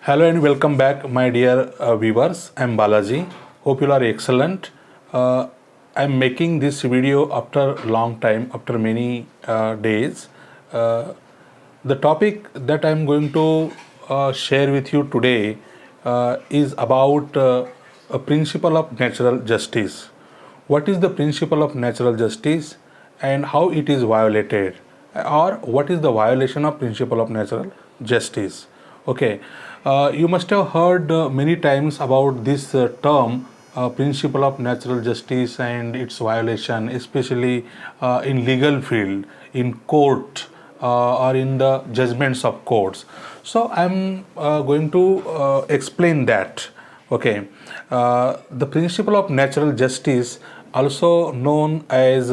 Hello and welcome back, my dear viewers. I'm Balaji. Hope you are excellent. I'm making this video after long time, after many days. The topic that I'm going to share with you today is about a principle of natural justice. What is the principle of natural justice and how it is violated, or what is the violation of principle of natural justice? Okay, you must have heard many times about this term, principle of natural justice and its violation, especially in legal field, in court, or in the judgments of courts. So I'm going to explain that. Okay, the principle of natural justice, also known as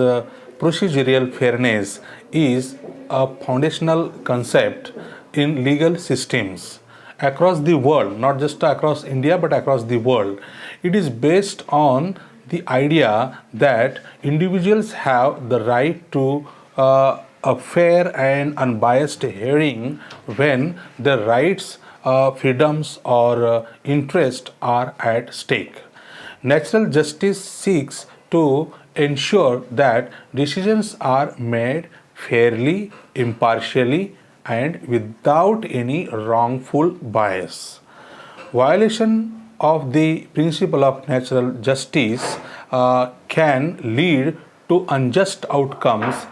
procedural fairness, is a foundational concept in legal systems across the world, not just across India but across the world. It is based on the idea that individuals have the right to a fair and unbiased hearing when their rights, freedoms, or interests are at stake. Natural justice seeks to ensure that decisions are made fairly, impartially, and without any wrongful bias. Violation of the principle of natural justice can lead to unjust outcomes,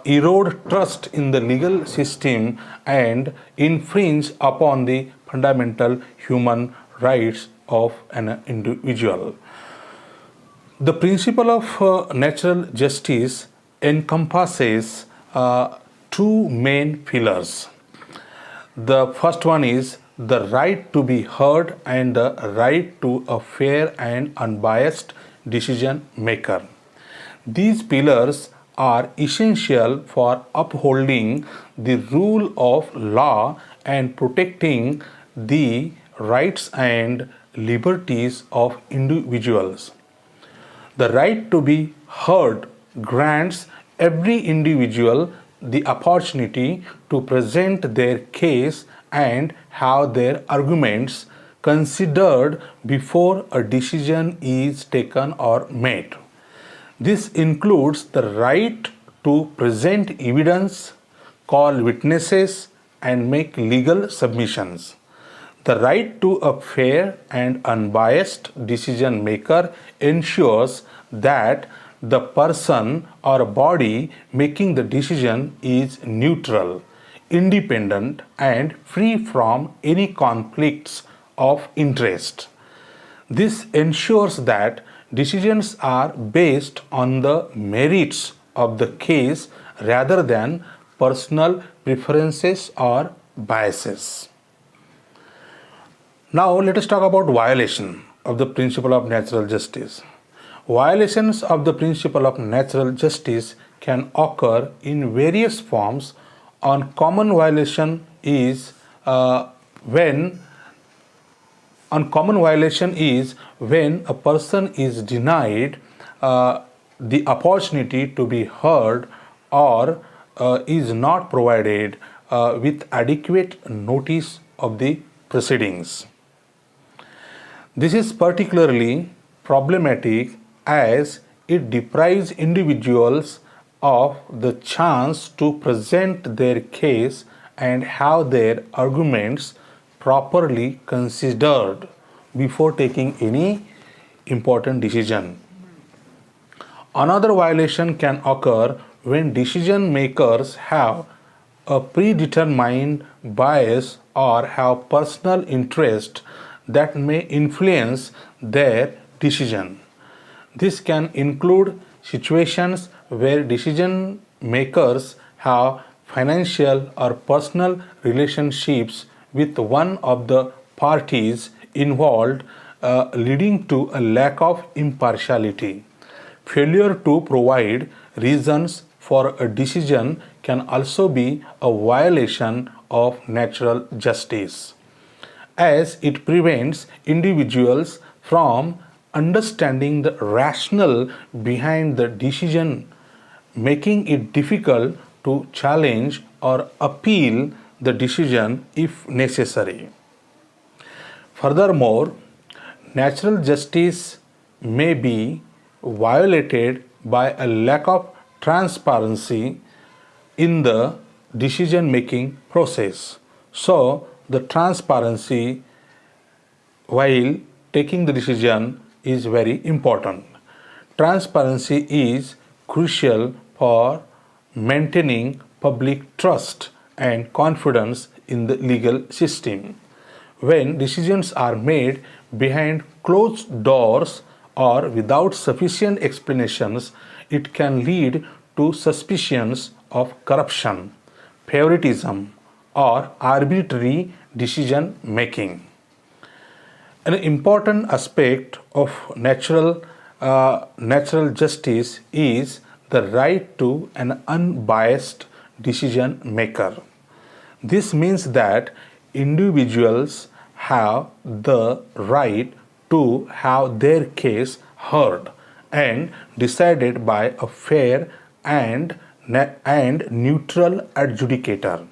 erode trust in the legal system, and infringe upon the fundamental human rights of an individual. The principle of natural justice encompasses two main pillars. The first one is the right to be heard and the right to a fair and unbiased decision maker. These pillars are essential for upholding the rule of law and protecting the rights and liberties of individuals. The right to be heard grants every individual the opportunity to present their case and have their arguments considered before a decision is taken or made. This includes the right to present evidence, call witnesses, and make legal submissions. The right to a fair and unbiased decision maker ensures that the person or body making the decision is neutral, independent, and free from any conflicts of interest. This ensures that decisions are based on the merits of the case rather than personal preferences or biases. Now let us talk about violation of the principle of natural justice. Violations of the principle of natural justice can occur in various forms. Uncommon violation is when a person is denied the opportunity to be heard or is not provided with adequate notice of the proceedings. This is particularly problematic as it deprives individuals of the chance to present their case and have their arguments properly considered before taking any important decision. Another violation can occur when decision makers have a predetermined bias or have personal interest that may influence their decision. This can include situations where decision makers have financial or personal relationships with one of the parties involved, leading to a lack of impartiality. Failure to provide reasons for a decision can also be a violation of natural justice, as it prevents individuals from understanding the rationale behind the decision, making it difficult to challenge or appeal the decision if necessary. Furthermore, natural justice may be violated by a lack of transparency in the decision making process. So, the transparency while taking the decision is very important. Transparency is crucial for maintaining public trust and confidence in the legal system. When decisions are made behind closed doors or without sufficient explanations, it can lead to suspicions of corruption, favoritism, or arbitrary decision making. An important aspect of natural justice is the right to an unbiased decision maker. This means that individuals have the right to have their case heard and decided by a fair and neutral adjudicator.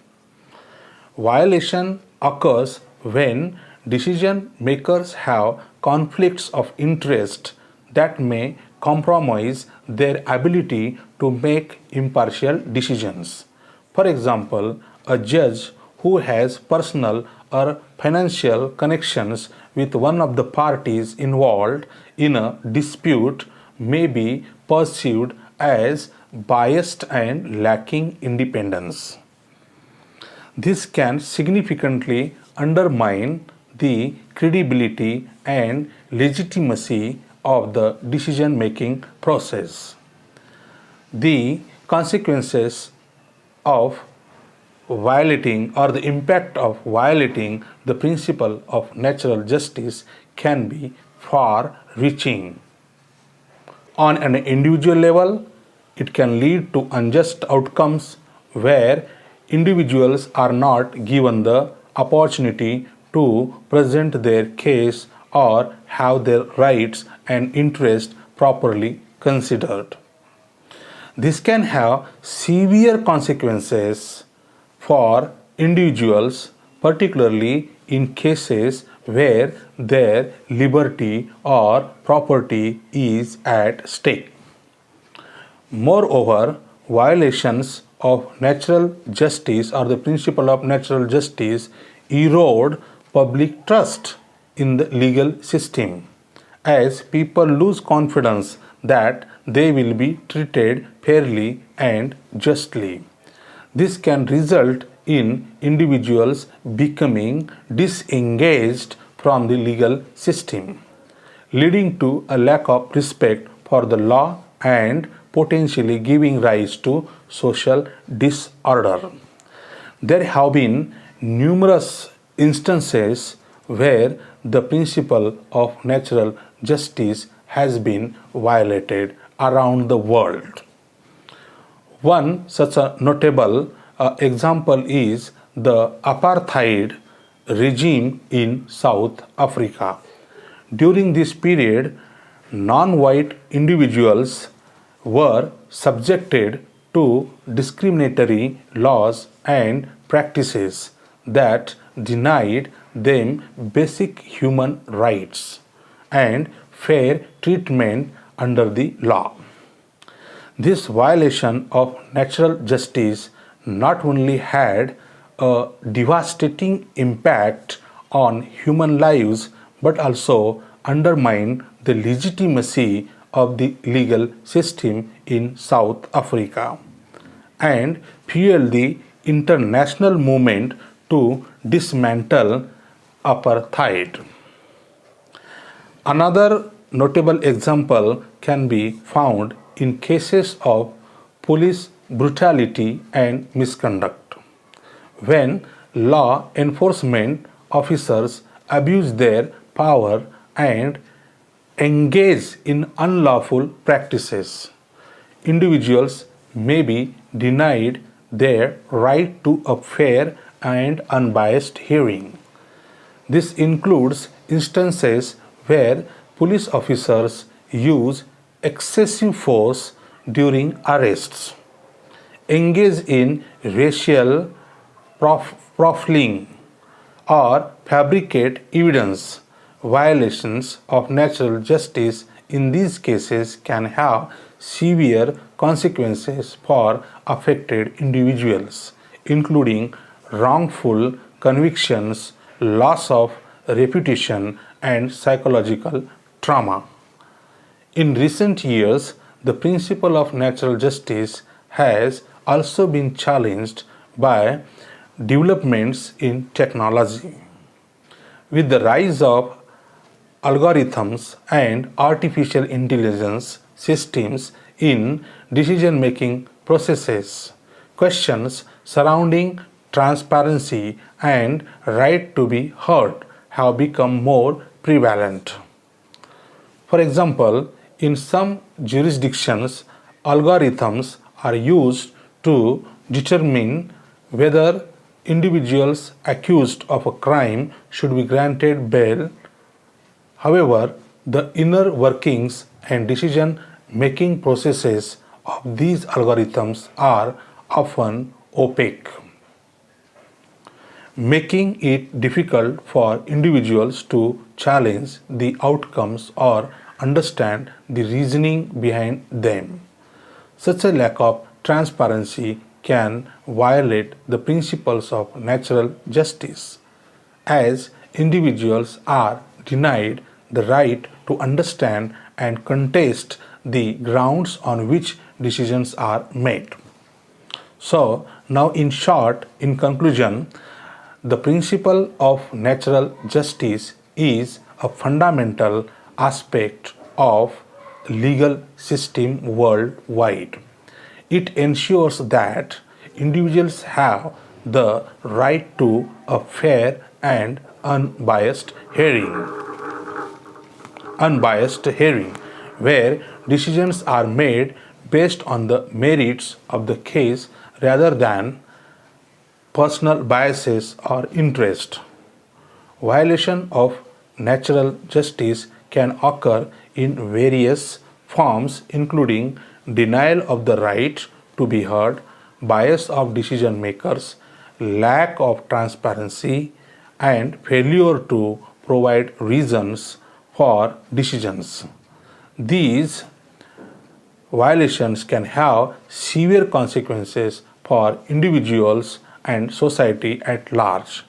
Violation occurs when decision makers have conflicts of interest that may compromise their ability to make impartial decisions. For example, a judge who has personal or financial connections with one of the parties involved in a dispute may be perceived as biased and lacking independence. This can significantly undermine the credibility and legitimacy of the decision making process. The consequences of violating or the impact of violating the principle of natural justice can be far reaching. On an individual level, it can lead to unjust outcomes where individuals are not given the opportunity to present their case or have their rights and interests properly considered. This can have severe consequences for individuals, particularly in cases where their liberty or property is at stake. Moreover, violations of natural justice or the principle of natural justice erode public trust in the legal system as people lose confidence that they will be treated fairly and justly. This can result in individuals becoming disengaged from the legal system, leading to a lack of respect for the law and potentially giving rise to social disorder. There have been numerous instances where the principle of natural justice has been violated around the world. One such a notable example is the apartheid regime in South Africa. During this period, non-white individuals were subjected to discriminatory laws and practices that denied them basic human rights and fair treatment under the law. This violation of natural justice not only had a devastating impact on human lives but also undermined the legitimacy of the legal system in South Africa and fueled the international movement to dismantle apartheid. Another notable example can be found in cases of police brutality and misconduct. When law enforcement officers abuse their power and engage in unlawful practices, individuals may be denied their right to a fair and unbiased hearing. This includes instances where police officers use excessive force during arrests, engage in racial profiling, or fabricate evidence violations of natural justice in these cases can have severe consequences for affected individuals, including wrongful convictions, loss of reputation, and psychological trauma. In recent years, the principle of natural justice has also been challenged by developments in technology. With the rise of algorithms and artificial intelligence systems in decision making processes, questions surrounding transparency and right to be heard have become more prevalent. For example, in some jurisdictions, algorithms are used to determine whether individuals accused of a crime should be granted bail. However, the inner workings and decision making processes of these algorithms are often opaque, making it difficult for individuals to challenge the outcomes or understand the reasoning behind them. Such a lack of transparency can violate the principles of natural justice, as individuals are denied the right to understand and contest the grounds on which decisions are made. So, now in short, in conclusion, the principle of natural justice is a fundamental aspect of legal system worldwide. It ensures that individuals have the right to a fair and unbiased hearing, where decisions are made based on the merits of the case rather than personal biases or interest. Violation of natural justice can occur in various forms, including denial of the right to be heard, bias of decision makers, lack of transparency, and failure to provide reasons for decisions. These violations can have severe consequences for individuals and society at large,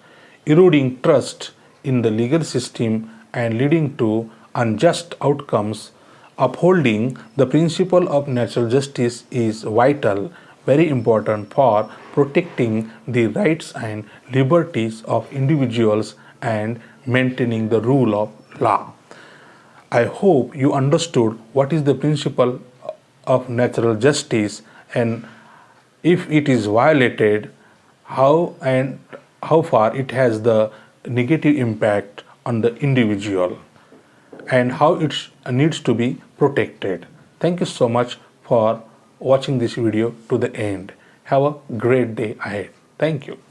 eroding trust in the legal system and leading to unjust outcomes. Upholding the principle of natural justice is vital, very important for protecting the rights and liberties of individuals and maintaining the rule of law. I hope you understood what is the principle of natural justice and if it is violated, how and how far it has the negative impact on the individual and how it needs to be protected. Thank you so much for watching this video to the end. Have a great day ahead. Thank you.